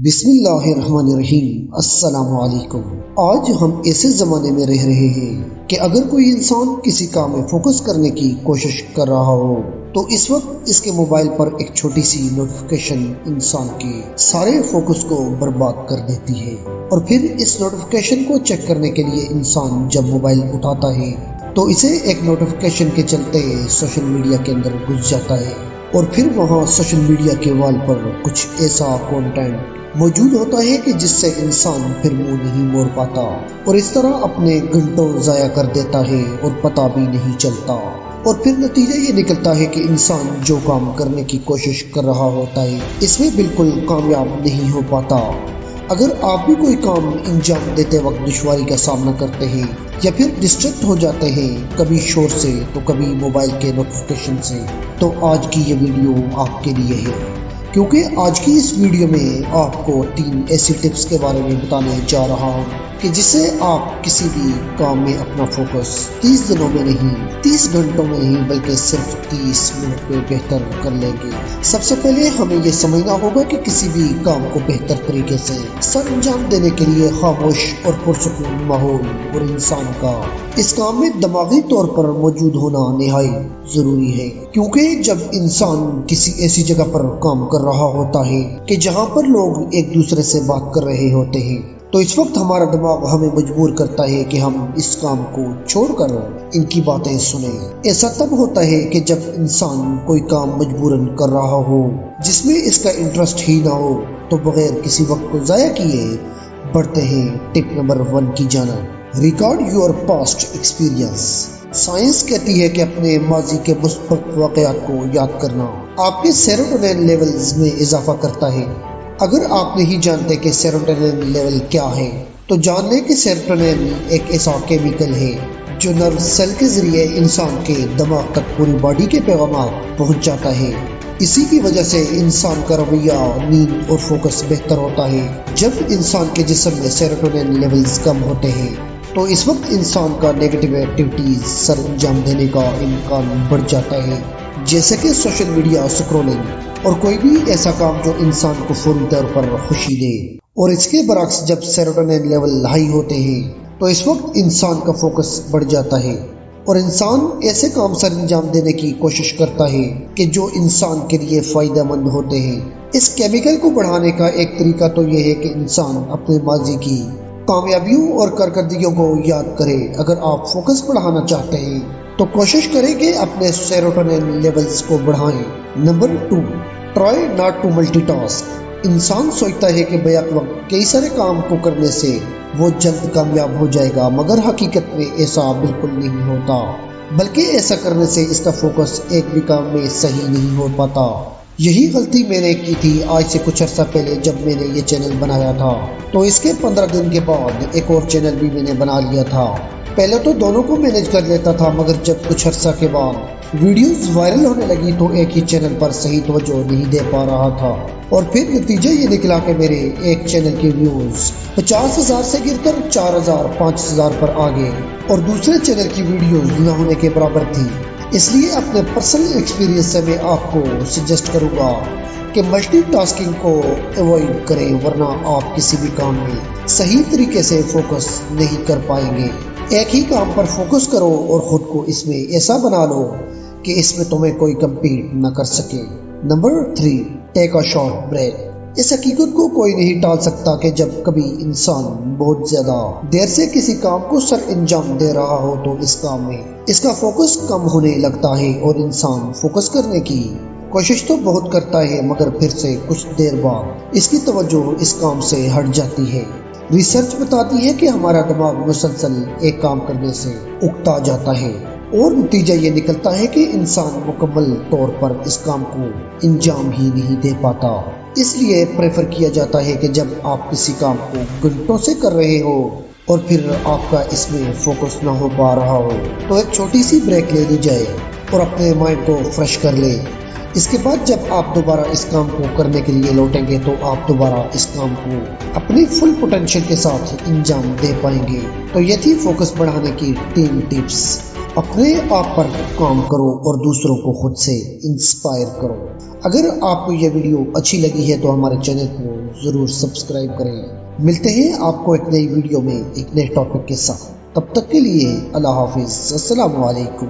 بسم اللہ الرحمن الرحیم۔ السلام علیکم۔ آج ہم ایسے زمانے میں رہ رہے ہیں کہ اگر کوئی انسان کسی کام میں فوکس کرنے کی کوشش کر رہا ہو تو اس وقت اس کے موبائل پر ایک چھوٹی سی نوٹیفیکیشن انسان کے سارے فوکس کو برباد کر دیتی ہے، اور پھر اس نوٹیفیکیشن کو چیک کرنے کے لیے انسان جب موبائل اٹھاتا ہے تو اسے ایک نوٹیفیکیشن کے چلتے سوشل میڈیا کے اندر گھس جاتا ہے، اور پھر وہاں سوشل میڈیا کے وال پر کچھ ایسا کانٹینٹ موجود ہوتا ہے کہ جس سے انسان پھر منہ نہیں موڑ پاتا، اور اس طرح اپنے گھنٹوں ضائع کر دیتا ہے اور پتہ بھی نہیں چلتا، اور پھر نتیجہ یہ نکلتا ہے کہ انسان جو کام کرنے کی کوشش کر رہا ہوتا ہے اس میں بالکل کامیاب نہیں ہو پاتا۔ اگر آپ بھی کوئی کام انجام دیتے وقت دشواری کا سامنا کرتے ہیں یا پھر ڈسٹریکٹ ہو جاتے ہیں، کبھی شور سے تو کبھی موبائل کے نوٹیفیکیشن سے، تو آج کی یہ ویڈیو آپ کے لیے ہے، کیونکہ آج کی اس ویڈیو میں آپ کو 3 ایسی ٹپس کے بارے میں بتانے جا رہا ہوں کہ جس سے آپ کسی بھی کام میں اپنا فوکس 30 دنوں میں نہیں، 30 گھنٹوں میں نہیں، بلکہ صرف 30 منٹ میں بہتر کر لیں گے۔ سب سے پہلے ہمیں یہ سمجھنا ہوگا کہ کسی بھی کام کو بہتر طریقے سے سر انجام دینے کے لیے خاموش اور پرسکون ماحول اور انسان کا اس کام میں دماغی طور پر موجود ہونا نہایت ضروری ہے، کیونکہ جب انسان کسی ایسی جگہ پر کام کر رہا ہوتا ہے کہ جہاں پر لوگ ایک دوسرے سے بات کر رہے ہوتے ہیں، تو اس وقت ہمارا دماغ ہمیں مجبور کرتا ہے کہ ہم اس کام کو چھوڑ کر ان کی باتیں سنیں۔ ایسا تب ہوتا ہے کہ جب انسان کوئی کام مجبوراً کر رہا ہو جس میں اس کا انٹرسٹ ہی نہ ہو، تو بغیر کسی وقت کو ضائع کیے بڑھتے ہیں ٹپ نمبر 1 کی جانب۔ Record your past experience. Science کہتی ہے کہ اپنے ماضی کے مثبت واقعات کو یاد کرنا آپ کے سیروٹونین لیولز میں اضافہ کرتا ہے۔ اگر آپ نہیں جانتے کہ سیروٹونین لیول کیا ہے تو جان لیں کہ سیروٹونین ایک ایسا کیمیکل ہے جو نرو سیل کے ذریعے انسان کے دماغ تک پوری باڈی کے پیغامات پہنچاتا ہے۔ اسی کی وجہ سے انسان کا رویہ، نیند اور فوکس بہتر ہوتا ہے۔ جب انسان کے جسم میں سیروٹونین لیولز کم ہوتے ہیں تو اس وقت انسان کا نیگیٹو ایکٹیویٹیز سر انجام دینے کا امکان بڑھ جاتا ہے، جیسے کہ سوشل میڈیا سکرولنگ اور کوئی بھی ایسا کام جو انسان کو فوری طور پر خوشی دے۔ اور اس کے برعکس جب سیروٹونین لیول ہائی ہوتے ہیں تو اس وقت انسان کا فوکس بڑھ جاتا ہے اور انسان ایسے کام سر انجام دینے کی کوشش کرتا ہے کہ جو انسان کے لیے فائدہ مند ہوتے ہیں۔ اس کیمیکل کو بڑھانے کا ایک طریقہ تو یہ ہے کہ انسان اپنے ماضی کی کامیابیوں اور کارکردگیوں کو یاد کرے۔ اگر آپ فوکس بڑھانا چاہتے ہیں تو کوشش کریں کہ اپنے سیروٹونین لیولز کو بڑھائیں۔ Number 2، try not to multitask. انسان سوچتا ہے کہ بیک وقت کئی سارے کام کو کرنے سے وہ جلد کامیاب ہو جائے گا، مگر حقیقت میں ایسا بالکل نہیں ہوتا، بلکہ ایسا کرنے سے اس کا فوکس ایک بھی کام میں صحیح نہیں ہو پاتا۔ یہی غلطی میں نے کی تھی آج سے کچھ عرصہ پہلے جب میں نے یہ چینل بنایا تھا، تو اس کے 15 دن کے بعد ایک اور چینل بھی میں نے بنا لیا تھا۔ پہلے تو دونوں کو مینیج کر لیتا تھا، مگر جب کچھ عرصہ کے بعد ویڈیوز وائرل ہونے لگی تو ایک ہی چینل پر صحیح توجہ نہیں دے پا رہا تھا، اور پھر نتیجہ یہ نکلا کہ میرے ایک چینل کی ویوز 50,000 سے گر کر 4,000 5,000 پر آ گئے، اور دوسرے چینل کی ویڈیوز نہ ہونے کے برابر تھی۔ اس لیے اپنے پرسنل ایکسپیرینس سے میں آپ کو سجیسٹ کروں گا کہ ملٹی ٹاسکنگ کو ایوائڈ کریں، ورنہ آپ کسی بھی کام میں صحیح طریقے سے فوکس نہیں کر پائیں گے۔ ایک ہی کام پر فوکس کرو اور خود کو اس میں ایسا بنا لو کہ اس میں تمہیں کوئی کمپیٹ نہ کر سکے۔ Number 3، take a short break. اس حقیقت کو کوئی نہیں ٹال سکتا کہ جب کبھی انسان بہت زیادہ دیر سے کسی کام کو سر انجام دے رہا ہو تو اس کام میں اس کا فوکس کم ہونے لگتا ہے، اور انسان فوکس کرنے کی کوشش تو بہت کرتا ہے، مگر پھر سے کچھ دیر بعد اس کی توجہ اس کام سے ہٹ جاتی ہے۔ ریسرچ بتاتی ہے کہ ہمارا دماغ مسلسل ایک کام کرنے سے اکتا جاتا ہے، اور نتیجہ یہ نکلتا ہے کہ انسان مکمل طور پر اس کام کو انجام ہی نہیں دے پاتا۔ اس لیے پریفر کیا جاتا ہے کہ جب آپ کسی کام کو گھنٹوں سے کر رہے ہو اور پھر آپ کا اس میں فوکس نہ ہو پا رہا ہو تو ایک چھوٹی سی بریک لے لی جائے اور اپنے مائنڈ کو فریش کر لے۔ اس کے بعد جب آپ دوبارہ اس کام کو کرنے کے لیے لوٹیں گے تو آپ دوبارہ اس کام کو اپنی فل پوٹینشیل کے ساتھ انجام دے پائیں گے۔ تو یہ تھی فوکس بڑھانے کی 3 ٹپس۔ اپنے آپ پر کام کرو اور دوسروں کو خود سے انسپائر کرو۔ اگر آپ کو یہ ویڈیو اچھی لگی ہے تو ہمارے چینل کو ضرور سبسکرائب کریں۔ ملتے ہیں آپ کو ایک نئی ویڈیو میں ایک نئے ٹاپک کے ساتھ، تب تک کے لیے اللہ حافظ، السلام علیکم۔